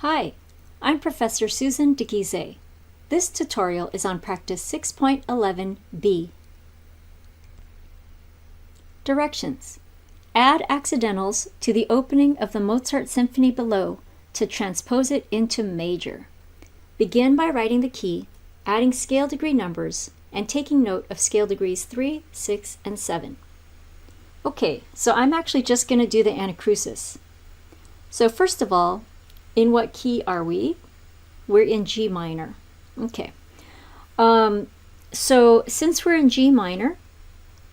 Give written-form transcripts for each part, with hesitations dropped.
Hi, I'm Professor Susan DeGizet. This tutorial is on practice 6.11b. Directions. Add accidentals to the opening of the Mozart symphony below to transpose it into major. Begin by writing the key, adding scale degree numbers, and taking note of scale degrees 3, 6, and 7. Okay, so I'm actually just going to do the anacrusis. So first of all, in what key are we? We're in G minor. Okay. So since we're in G minor,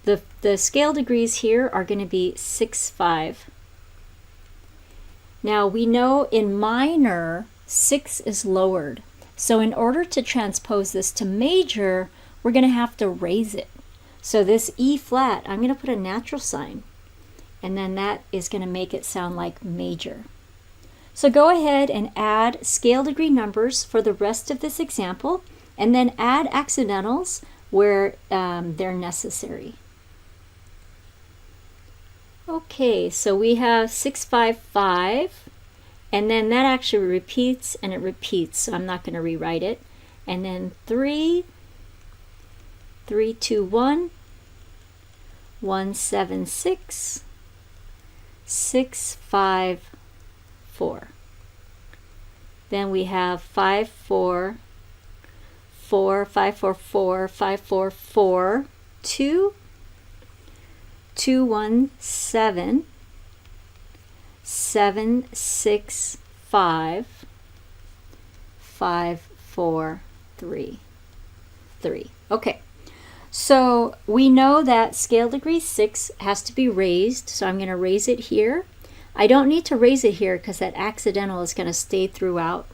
the scale degrees here are going to be 6, 5. Now we know in minor, 6 is lowered. So in order to transpose this to major, we're going to have to raise it. So this E flat, I'm going to put a natural sign. And then that is going to make it sound like major. So go ahead and add scale degree numbers for the rest of this example, and then add accidentals where they're necessary. Okay, so we have 6, 5, 5, and then that actually repeats and it repeats, so I'm not going to rewrite it. And then 3, 3, 2, 1, 1, 7, 6, 6, 5, 4. Then we have 5, 4, 4, 5, 4, 4, 5, 4, 4, 2, 2, 1, 7, 7, 6, 5, 5, 4, 3, 3. Okay, so we know that scale degree 6 has to be raised, so I'm going to raise it here. I don't need to raise it here because that accidental is going to stay throughout.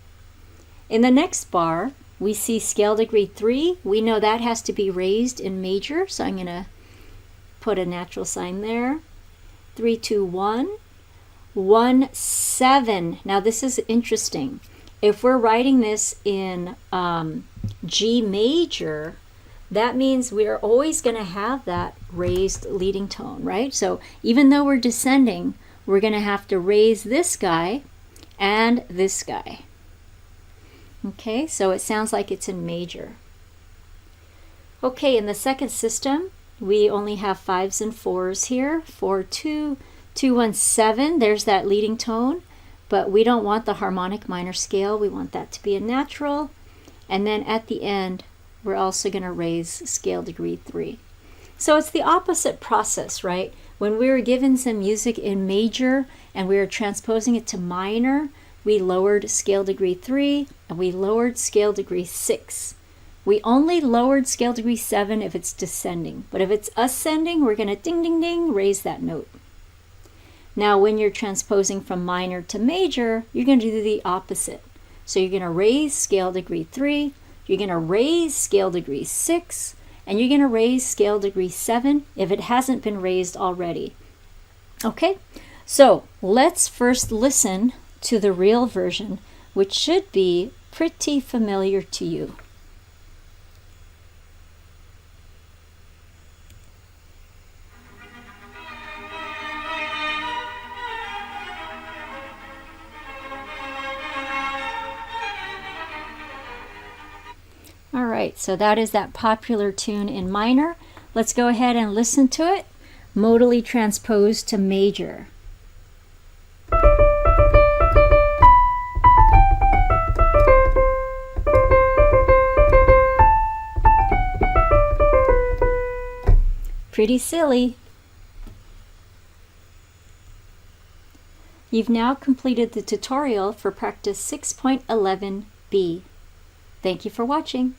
In the next bar, we see scale degree 3. We know that has to be raised in major, so I'm going to put a natural sign there. 3, 2, 1, 1, 7. Now this is interesting. If we're writing this in G major, that means we are always going to have that raised leading tone, right? So even though we're descending, we're going to have to raise this guy and this guy. Okay, so it sounds like it's in major. Okay, in the second system, we only have 5s and 4s here. 4, 2, 2, 1, 7. There's that leading tone, but we don't want the harmonic minor scale. We want that to be a natural. And then at the end, we're also going to raise scale degree 3. So it's the opposite process, right? When we were given some music in major and we were transposing it to minor, we lowered scale degree 3 and we lowered scale degree 6. We only lowered scale degree 7 if it's descending, but if it's ascending, we're going to ding, ding, ding, raise that note. Now, when you're transposing from minor to major, you're going to do the opposite. So you're going to raise scale degree 3, you're going to raise scale degree 6, and you're going to raise scale degree 7 if it hasn't been raised already. Okay, so let's first listen to the real version, which should be pretty familiar to you. All right, so that is that popular tune in minor. Let's go ahead and listen to it, modally transposed to major. Pretty silly. You've now completed the tutorial for practice 6.11b. Thank you for watching.